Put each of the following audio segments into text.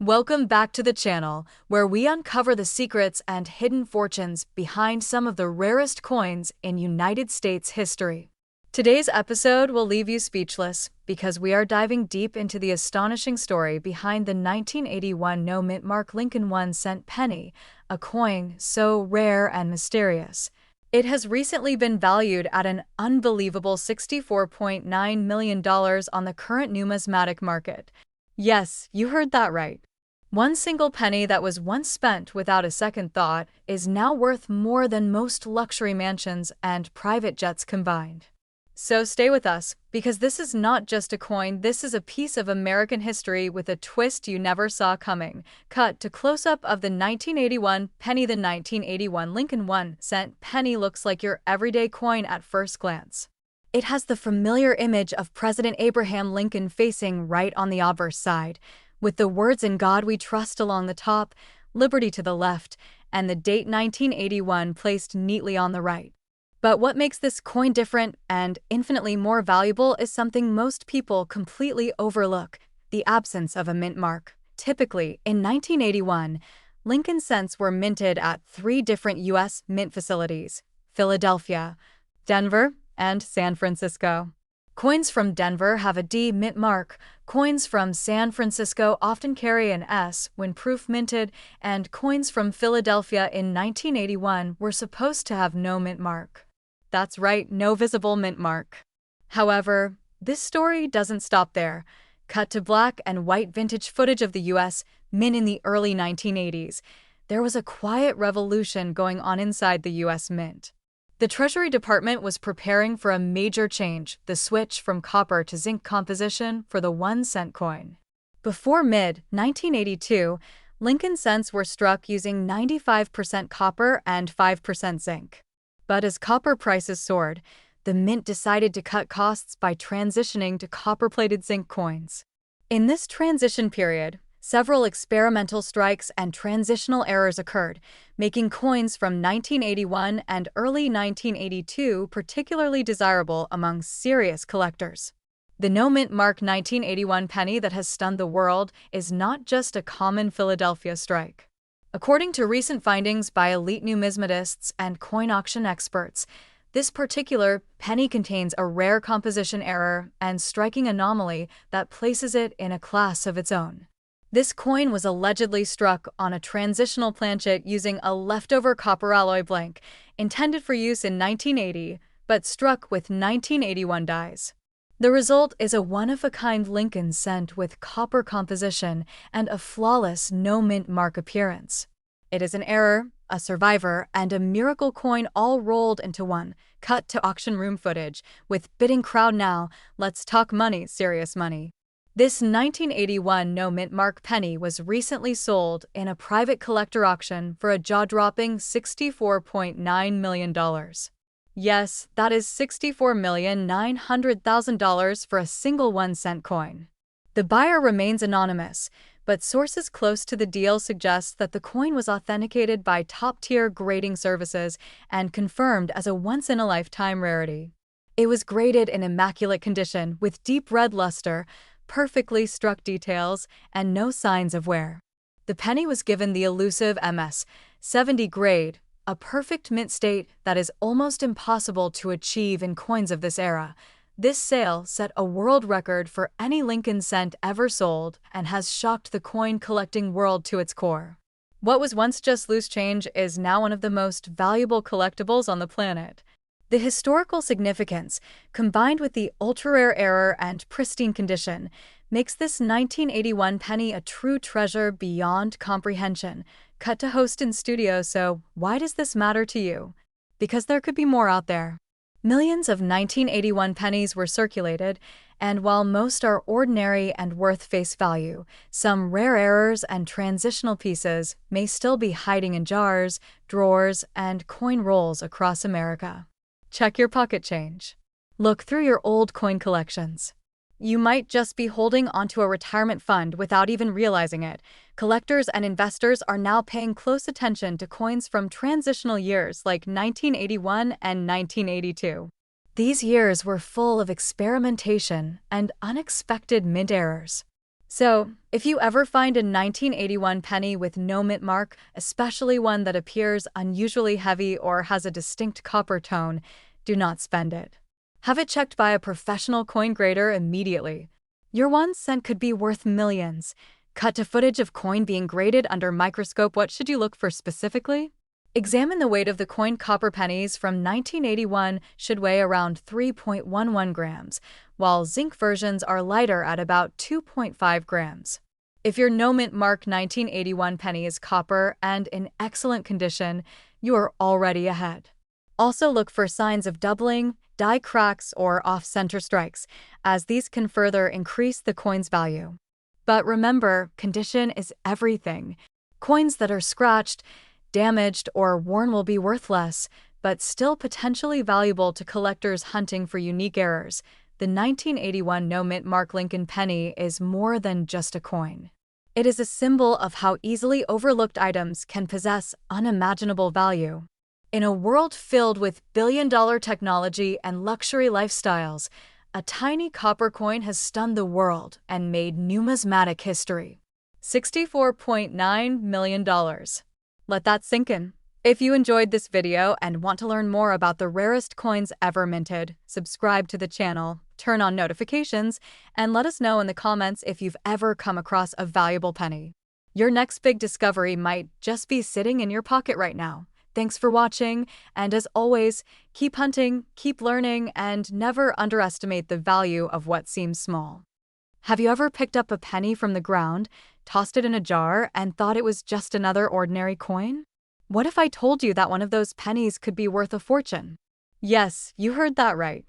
Welcome back to the channel, where we uncover the secrets and hidden fortunes behind some of the rarest coins in United States history. Today's episode will leave you speechless because we are diving deep into the astonishing story behind the 1981 no-mint mark Lincoln 1-cent penny, a coin so rare and mysterious. It has recently been valued at an unbelievable $64.9 million on the current numismatic market. Yes, you heard that right. One single penny that was once spent without a second thought is now worth more than most luxury mansions and private jets combined. So stay with us, because this is not just a coin, this is a piece of American history with a twist you never saw coming. Cut to close-up of the 1981 penny. The 1981 Lincoln 1-cent penny looks like your everyday coin at first glance. It has the familiar image of President Abraham Lincoln facing right on the obverse side, with the words "In God We Trust" along the top, liberty to the left, and the date 1981 placed neatly on the right. But what makes this coin different and infinitely more valuable is something most people completely overlook: the absence of a mint mark. Typically, in 1981, Lincoln cents were minted at 3 different U.S. mint facilities: Philadelphia, Denver, and San Francisco. Coins from Denver have a D mint mark, coins from San Francisco often carry an S when proof minted, and coins from Philadelphia in 1981 were supposed to have no mint mark. That's right, no visible mint mark. However, this story doesn't stop there. Cut to black and white vintage footage of the U.S. Mint in the early 1980s. There was a quiet revolution going on inside the U.S. Mint. The Treasury Department was preparing for a major change: the switch from copper to zinc composition for the 1-cent coin. Before mid-1982, Lincoln cents were struck using 95% copper and 5% zinc. But as copper prices soared, the mint decided to cut costs by transitioning to copper-plated zinc coins. In this transition period, several experimental strikes and transitional errors occurred, making coins from 1981 and early 1982 particularly desirable among serious collectors. The no-mint mark 1981 penny that has stunned the world is not just a common Philadelphia strike. According to recent findings by elite numismatists and coin auction experts, this particular penny contains a rare composition error and striking anomaly that places it in a class of its own. This coin was allegedly struck on a transitional planchet using a leftover copper alloy blank, intended for use in 1980, but struck with 1981 dies. The result is a one-of-a-kind Lincoln cent with copper composition and a flawless no-mint mark appearance. It is an error, a survivor, and a miracle coin all rolled into one. Cut to auction room footage. With bidding crowd now, let's talk money, serious money. This 1981 no-mint mark penny was recently sold in a private collector auction for a jaw-dropping $64.9 million. Yes, that is $64,900,000 for a single 1-cent coin. The buyer remains anonymous, but sources close to the deal suggest that the coin was authenticated by top-tier grading services and confirmed as a once-in-a-lifetime rarity. It was graded in immaculate condition with deep red luster, perfectly struck details, and no signs of wear. The penny was given the elusive MS 70 grade, a perfect mint state that is almost impossible to achieve in coins of this era. This sale set a world record for any Lincoln cent ever sold and has shocked the coin-collecting world to its core. What was once just loose change is now one of the most valuable collectibles on the planet. The historical significance, combined with the ultra-rare error and pristine condition, makes this 1981 penny a true treasure beyond comprehension. Cut to host in studio. So, why does this matter to you? Because there could be more out there. Millions of 1981 pennies were circulated, and while most are ordinary and worth face value, some rare errors and transitional pieces may still be hiding in jars, drawers, and coin rolls across America. Check your pocket change. Look through your old coin collections. You might just be holding onto a retirement fund without even realizing it. Collectors and investors are now paying close attention to coins from transitional years like 1981 and 1982. These years were full of experimentation and unexpected mint errors. So, if you ever find a 1981 penny with no mint mark, especially one that appears unusually heavy or has a distinct copper tone, do not spend it. Have it checked by a professional coin grader immediately. Your 1 cent could be worth millions. Cut to footage of coin being graded under microscope. What should you look for specifically? Examine the weight of the coin. Copper pennies from 1981 should weigh around 3.11 grams, while zinc versions are lighter at about 2.5 grams. If your no mint mark 1981 penny is copper and in excellent condition, you are already ahead. Also look for signs of doubling, die cracks, or off-center strikes, as these can further increase the coin's value. But remember, condition is everything. Coins that are scratched, damaged, or worn will be worth less, but still potentially valuable to collectors hunting for unique errors. The 1981 no mint mark Lincoln penny is more than just a coin. It is a symbol of how easily overlooked items can possess unimaginable value. In a world filled with billion-dollar technology and luxury lifestyles, a tiny copper coin has stunned the world and made numismatic history. $64.9 million. Let that sink in. If you enjoyed this video and want to learn more about the rarest coins ever minted, subscribe to the channel, turn on notifications, and let us know in the comments if you've ever come across a valuable penny. Your next big discovery might just be sitting in your pocket right now. Thanks for watching, and as always, keep hunting, keep learning, and never underestimate the value of what seems small. Have you ever picked up a penny from the ground, tossed it in a jar, and thought it was just another ordinary coin? What if I told you that one of those pennies could be worth a fortune? Yes, you heard that right.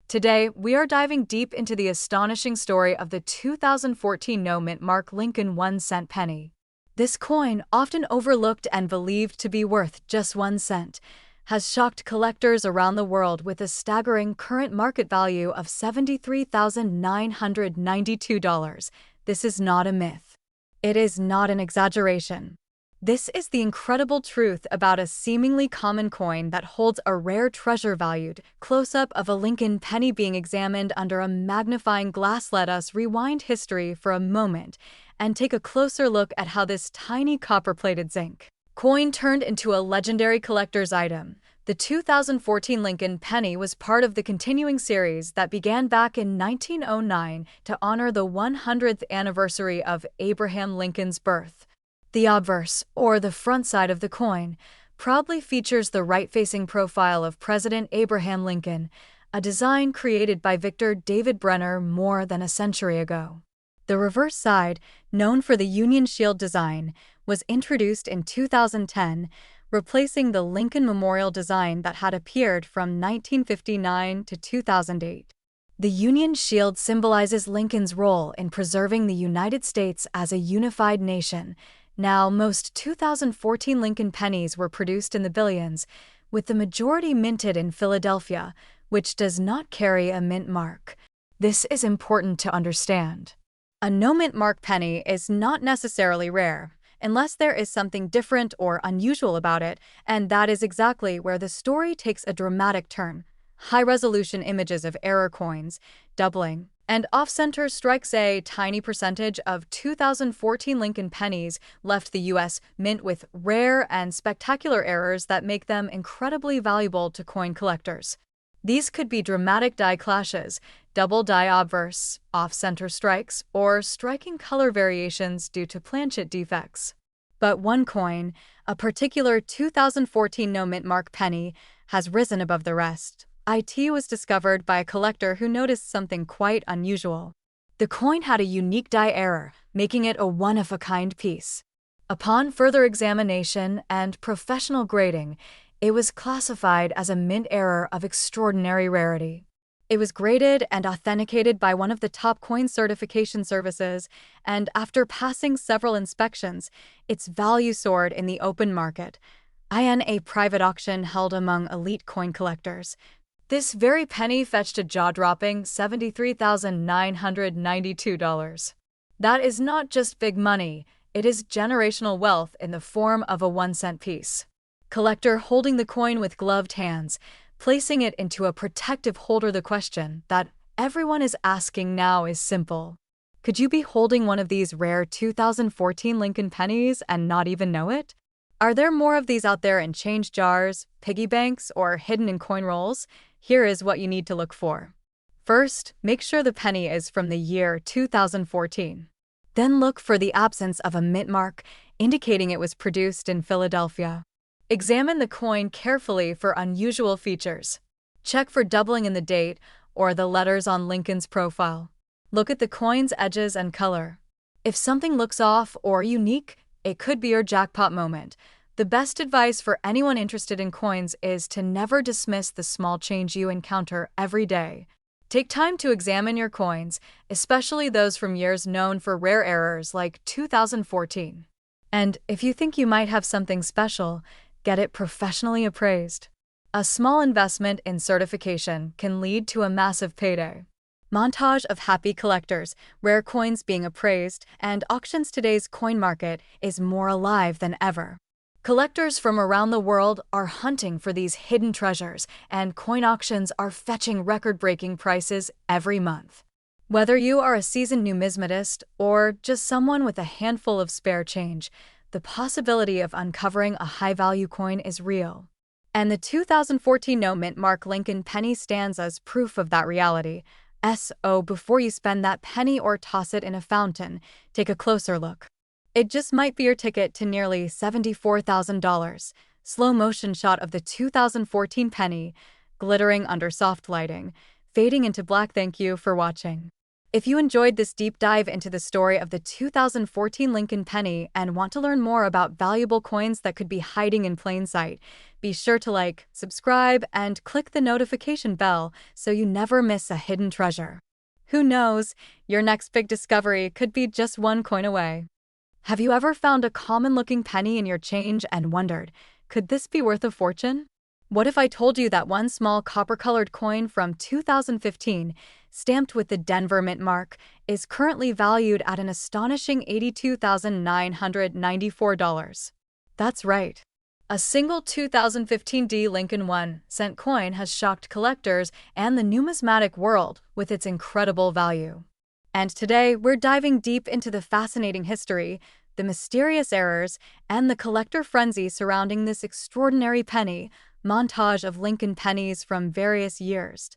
Today, we are diving deep into the astonishing story of the 2014 no mint mark Lincoln 1-cent penny. This coin, often overlooked and believed to be worth just 1 cent, has shocked collectors around the world with a staggering current market value of $73,992. This is not a myth. It is not an exaggeration. This is the incredible truth about a seemingly common coin that holds a rare treasure. Valued close-up of a Lincoln penny being examined under a magnifying glass. Let us rewind history for a moment and take a closer look at how this tiny copper-plated zinc coin turned into a legendary collector's item. The 2014 Lincoln penny was part of the continuing series that began back in 1909 to honor the 100th anniversary of Abraham Lincoln's birth. The obverse, or the front side of the coin, proudly features the right-facing profile of President Abraham Lincoln, a design created by Victor David Brenner more than a century ago. The reverse side, known for the Union Shield design, was introduced in 2010, replacing the Lincoln Memorial design that had appeared from 1959 to 2008. The Union Shield symbolizes Lincoln's role in preserving the United States as a unified nation. Now, most 2014 Lincoln pennies were produced in the billions, with the majority minted in Philadelphia, which does not carry a mint mark. This is important to understand. A no mint mark penny is not necessarily rare, unless there is something different or unusual about it, and that is exactly where the story takes a dramatic turn. High-resolution images of error coins, doubling, and off-center strikes. A tiny percentage of 2014 Lincoln pennies left the U.S. Mint with rare and spectacular errors that make them incredibly valuable to coin collectors. These could be dramatic die clashes, double die obverse, off-center strikes, or striking color variations due to planchet defects. But one coin, a particular 2014 no mint mark penny, has risen above the rest. It was discovered by a collector who noticed something quite unusual. The coin had a unique die error, making it a one-of-a-kind piece. Upon further examination and professional grading, it was classified as a mint error of extraordinary rarity. It was graded and authenticated by one of the top coin certification services, and after passing several inspections, its value soared in the open market, in a private auction held among elite coin collectors. This very penny fetched a jaw-dropping $73,992. That is not just big money, it is generational wealth in the form of a 1-cent piece. Collector holding the coin with gloved hands, placing it into a protective holder. The question that everyone is asking now is simple. Could you be holding one of these rare 2014 Lincoln pennies and not even know it? Are there more of these out there in change jars, piggy banks, or hidden in coin rolls? Here is what you need to look for. First, make sure the penny is from the year 2014. Then look for the absence of a mint mark, indicating it was produced in Philadelphia. Examine the coin carefully for unusual features. Check for doubling in the date or the letters on Lincoln's profile. Look at the coin's edges and color. If something looks off or unique, it could be your jackpot moment. The best advice for anyone interested in coins is to never dismiss the small change you encounter every day. Take time to examine your coins, especially those from years known for rare errors like 2014. And if you think you might have something special, get it professionally appraised. A small investment in certification can lead to a massive payday. Montage of happy collectors, rare coins being appraised, and auctions. Today's coin market is more alive than ever. Collectors from around the world are hunting for these hidden treasures, and coin auctions are fetching record-breaking prices every month. Whether you are a seasoned numismatist or just someone with a handful of spare change, the possibility of uncovering a high-value coin is real. And the 2014 no mint mark Lincoln penny stands as proof of that reality. So before you spend that penny or toss it in a fountain, take a closer look. It just might be your ticket to nearly $74,000. Slow motion shot of the 2014 penny, glittering under soft lighting, fading into black. Thank you for watching. If you enjoyed this deep dive into the story of the 2014 Lincoln penny and want to learn more about valuable coins that could be hiding in plain sight, be sure to like, subscribe, and click the notification bell so you never miss a hidden treasure. Who knows, your next big discovery could be just one coin away. Have you ever found a common-looking penny in your change and wondered, could this be worth a fortune? What if I told you that one small copper-colored coin from 2015, stamped with the Denver Mint mark, is currently valued at an astonishing $82,994? That's right. A single 2015 D Lincoln 1-cent coin has shocked collectors and the numismatic world with its incredible value. And today, we're diving deep into the fascinating history, the mysterious errors, and the collector frenzy surrounding this extraordinary penny, montage of Lincoln pennies from various years.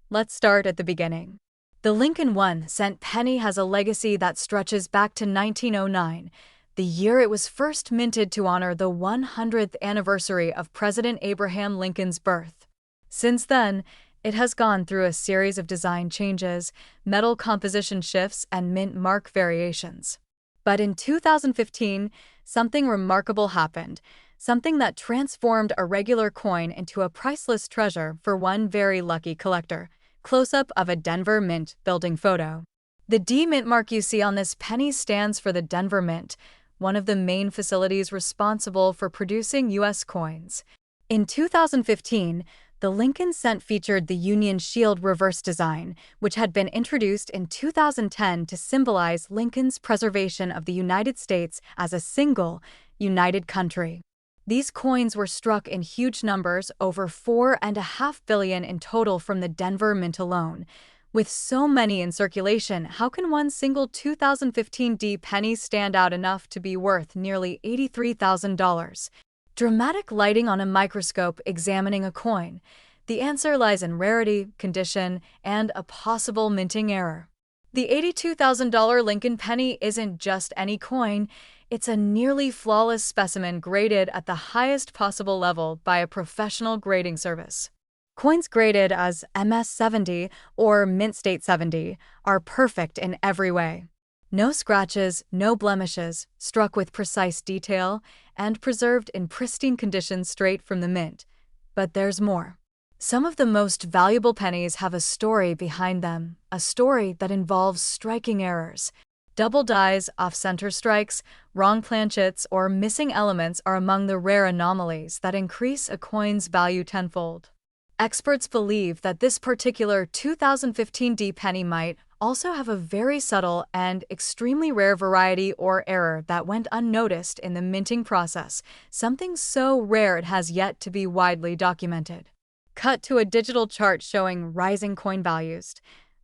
Let's start at the beginning. The Lincoln 1-cent penny has a legacy that stretches back to 1909, the year it was first minted to honor the 100th anniversary of President Abraham Lincoln's birth. Since then, it has gone through a series of design changes, metal composition shifts, and mint mark variations. But in 2015, something remarkable happened, something that transformed a regular coin into a priceless treasure for one very lucky collector. Close-up of a Denver Mint building photo. The D Mint mark you see on this penny stands for the Denver Mint, one of the main facilities responsible for producing U.S. coins. In 2015, the Lincoln cent featured the Union Shield reverse design, which had been introduced in 2010 to symbolize Lincoln's preservation of the United States as a single, united country. These coins were struck in huge numbers, over 4.5 billion in total from the Denver Mint alone. With so many in circulation, how can one single 2015 D penny stand out enough to be worth nearly $83,000? Dramatic lighting on a microscope examining a coin. The answer lies in rarity, condition, and a possible minting error. The $82,000 Lincoln penny isn't just any coin. It's a nearly flawless specimen graded at the highest possible level by a professional grading service. Coins graded as MS-70 or Mint State 70 are perfect in every way. No scratches, no blemishes, struck with precise detail, and preserved in pristine condition straight from the mint. But there's more. Some of the most valuable pennies have a story behind them, a story that involves striking errors. Double dies, off-center strikes, wrong planchets, or missing elements are among the rare anomalies that increase a coin's value tenfold. Experts believe that this particular 2015 D penny might also have a very subtle and extremely rare variety or error that went unnoticed in the minting process, something so rare it has yet to be widely documented. Cut to a digital chart showing rising coin values.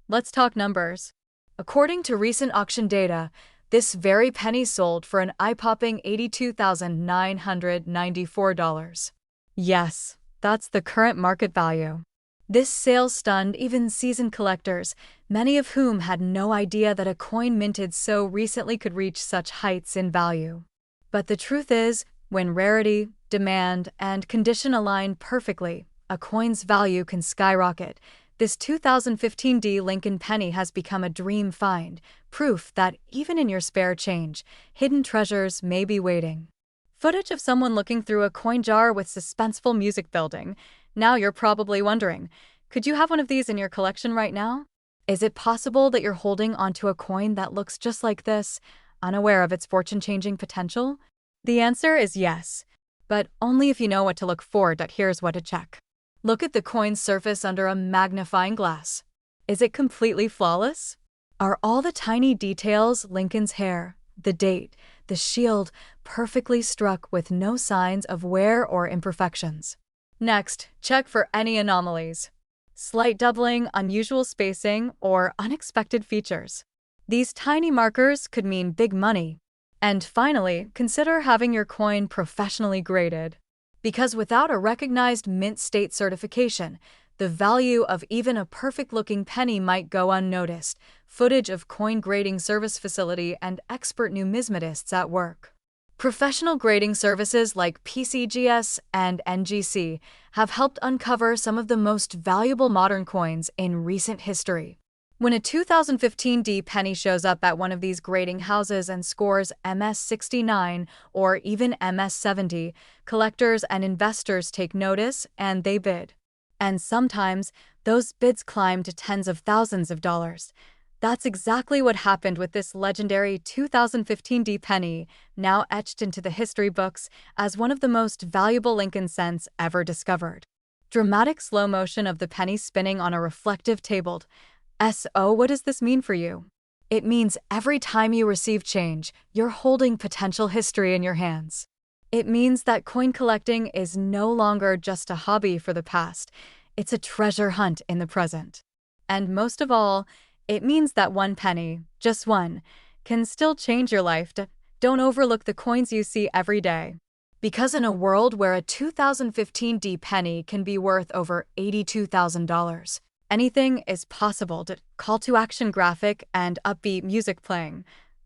Let's talk numbers. According to recent auction data, this very penny sold for an eye-popping $82,994. Yes, that's the current market value. This sale stunned even seasoned collectors, many of whom had no idea that a coin minted so recently could reach such heights in value. But the truth is, when rarity, demand, and condition align perfectly, a coin's value can skyrocket. This 2015 Lincoln penny has become a dream find, proof that even in your spare change, hidden treasures may be waiting. Footage of someone looking through a coin jar with suspenseful music building. Now you're probably wondering, could you have one of these in your collection right now? Is it possible that you're holding onto a coin that looks just like this, unaware of its fortune-changing potential? The answer is yes, but only if you know what to look for. Here's what to check. Look at the coin's surface under a magnifying glass. Is it completely flawless? Are all the tiny details, Lincoln's hair, the date, the shield, perfectly struck with no signs of wear or imperfections? Next, check for any anomalies. Slight doubling, unusual spacing, or unexpected features. These tiny markers could mean big money. And finally, consider having your coin professionally graded. Because without a recognized mint state certification, the value of even a perfect-looking penny might go unnoticed. Footage of coin grading service facility and expert numismatists at work. Professional grading services like PCGS and NGC have helped uncover some of the most valuable modern coins in recent history. When a 2015 penny shows up at one of these grading houses and scores MS-69 or even MS-70, collectors and investors take notice and they bid. And sometimes, those bids climb to tens of thousands of dollars. That's exactly what happened with this legendary 2015 penny, now etched into the history books as one of the most valuable Lincoln cents ever discovered. Dramatic slow motion of the penny spinning on a reflective table. So, what does this mean for you? It means every time you receive change, you're holding potential history in your hands. It means that coin collecting is no longer just a hobby for the past, it's a treasure hunt in the present. And most of all, it means that one penny, just one, can still change your life. Don't overlook the coins you see every day. Because in a world where a 2015 penny can be worth over $82,000, anything is possible. Call to action graphic and upbeat music playing.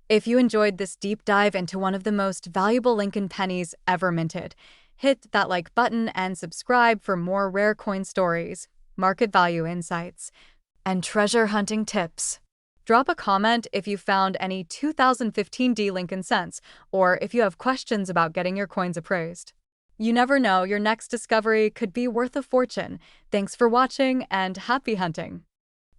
If you enjoyed this deep dive into one of the most valuable Lincoln pennies ever minted, hit that like button and subscribe for more rare coin stories, market value insights, and treasure hunting tips. Drop a comment if you found any 2015 Lincoln cents or if you have questions about getting your coins appraised. You never know, your next discovery could be worth a fortune. Thanks for watching and happy hunting.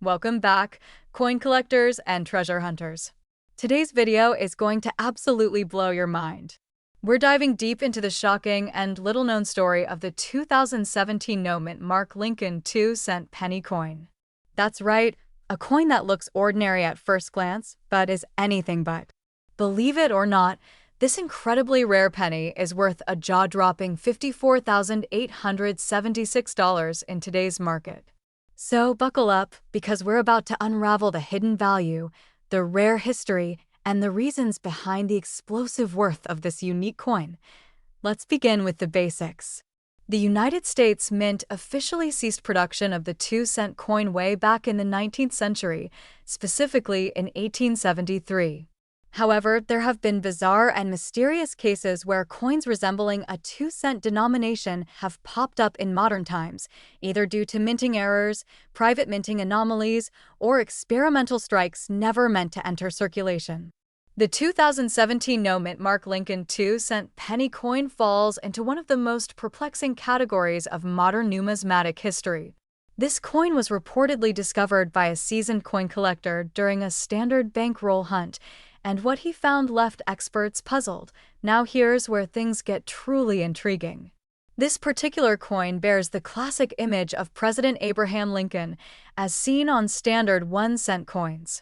Welcome back, coin collectors and treasure hunters. Today's video is going to absolutely blow your mind. We're diving deep into the shocking and little-known story of the 2017 no-mint Mark Lincoln 2-cent penny coin. That's right, a coin that looks ordinary at first glance, but is anything but. Believe it or not, this incredibly rare penny is worth a jaw-dropping $54,876 in today's market. So buckle up, because we're about to unravel the hidden value, the rare history, and the reasons behind the explosive worth of this unique coin. Let's begin with the basics. The United States Mint officially ceased production of the 2-cent coin way back in the 19th century, specifically in 1873. However, there have been bizarre and mysterious cases where coins resembling a 2-cent denomination have popped up in modern times, either due to minting errors, private minting anomalies, or experimental strikes never meant to enter circulation. The 2017 no-mint Mark Lincoln 2-cent penny coin falls into one of the most perplexing categories of modern numismatic history. This coin was reportedly discovered by a seasoned coin collector during a standard bankroll hunt, and what he found left experts puzzled. Now here's where things get truly intriguing. This particular coin bears the classic image of President Abraham Lincoln, as seen on standard 1-cent coins.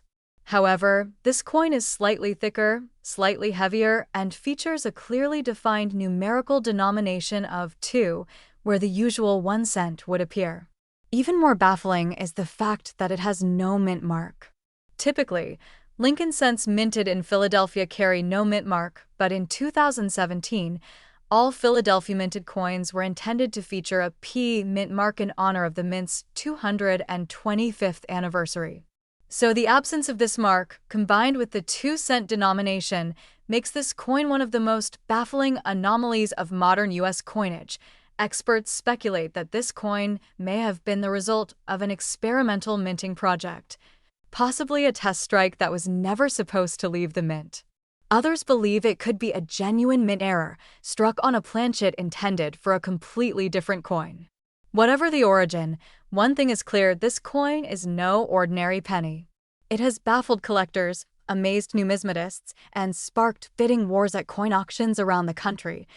However, this coin is slightly thicker, slightly heavier, and features a clearly defined numerical denomination of 2, where the usual 1 cent would appear. Even more baffling is the fact that it has no mint mark. Typically, Lincoln cents minted in Philadelphia carry no mint mark, but in 2017, all Philadelphia minted coins were intended to feature a P mint mark in honor of the mint's 225th anniversary. So the absence of this mark, combined with the 2-cent denomination, makes this coin one of the most baffling anomalies of modern U.S. coinage. Experts speculate that this coin may have been the result of an experimental minting project, possibly a test strike that was never supposed to leave the mint. Others believe it could be a genuine mint error struck on a planchet intended for a completely different coin. Whatever the origin, one thing is clear: this coin is no ordinary penny. It has baffled collectors, amazed numismatists, and sparked bidding wars at coin auctions around the country.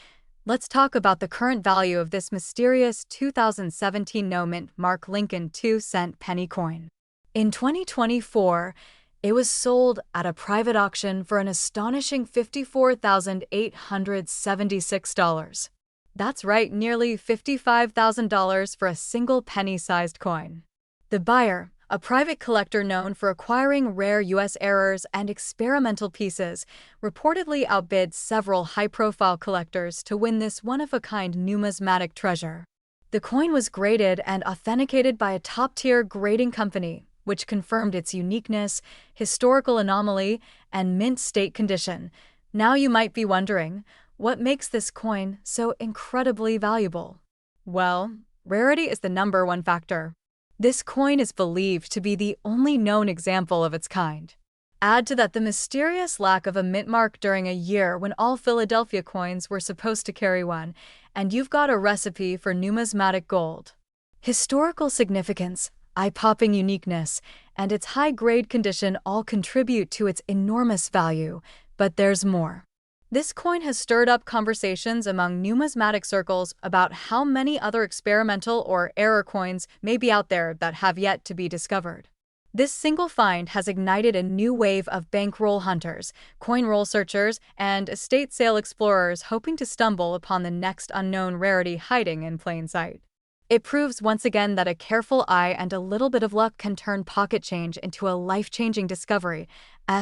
Let's talk about the current value of this mysterious 2017 no-mint mark Lincoln 2-cent penny coin. In 2024, it was sold at a private auction for an astonishing $54,876. That's right, nearly $55,000 for a single penny-sized coin. The buyer, a private collector known for acquiring rare U.S. errors and experimental pieces, reportedly outbid several high-profile collectors to win this one-of-a-kind numismatic treasure. The coin was graded and authenticated by a top-tier grading company, which confirmed its uniqueness, historical anomaly, and mint state condition. Now you might be wondering, what makes this coin so incredibly valuable? Well, rarity is the #1 factor. This coin is believed to be the only known example of its kind. Add to that the mysterious lack of a mint mark during a year when all Philadelphia coins were supposed to carry one, and you've got a recipe for numismatic gold. Historical significance, eye-popping uniqueness, and its high-grade condition all contribute to its enormous value, but there's more. This coin has stirred up conversations among numismatic circles about how many other experimental or error coins may be out there that have yet to be discovered. This single find has ignited a new wave of bankroll hunters, coin roll searchers, and estate sale explorers hoping to stumble upon the next unknown rarity hiding in plain sight. It proves once again that a careful eye and a little bit of luck can turn pocket change into a life-changing discovery.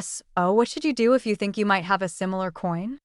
So, what should you do if you think you might have a similar coin?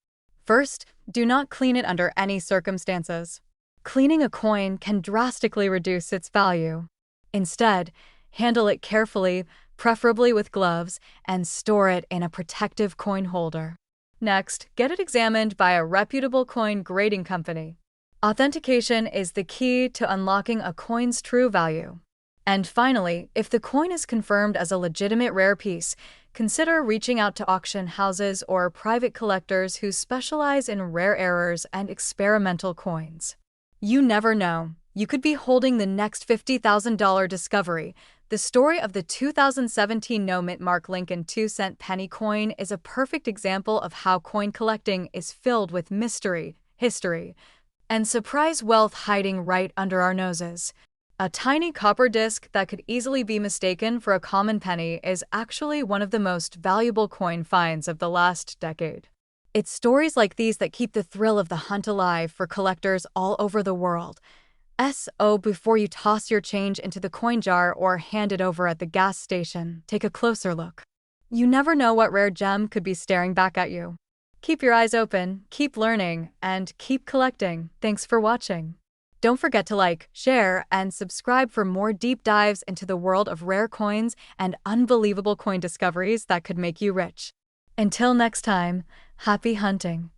First, do not clean it under any circumstances. Cleaning a coin can drastically reduce its value. Instead, handle it carefully, preferably with gloves, and store it in a protective coin holder. Next, get it examined by a reputable coin grading company. Authentication is the key to unlocking a coin's true value. And finally, if the coin is confirmed as a legitimate rare piece, consider reaching out to auction houses or private collectors who specialize in rare errors and experimental coins. You never know. You could be holding the next $50,000 discovery. The story of the 2017 no-mint mark Lincoln 2-cent penny coin is a perfect example of how coin collecting is filled with mystery, history, and surprise wealth hiding right under our noses. A tiny copper disc that could easily be mistaken for a common penny is actually one of the most valuable coin finds of the last decade. It's stories like these that keep the thrill of the hunt alive for collectors all over the world. So before you toss your change into the coin jar or hand it over at the gas station, take a closer look. You never know what rare gem could be staring back at you. Keep your eyes open, keep learning, and keep collecting. Thanks for watching. Don't forget to like, share, and subscribe for more deep dives into the world of rare coins and unbelievable coin discoveries that could make you rich. Until next time, happy hunting.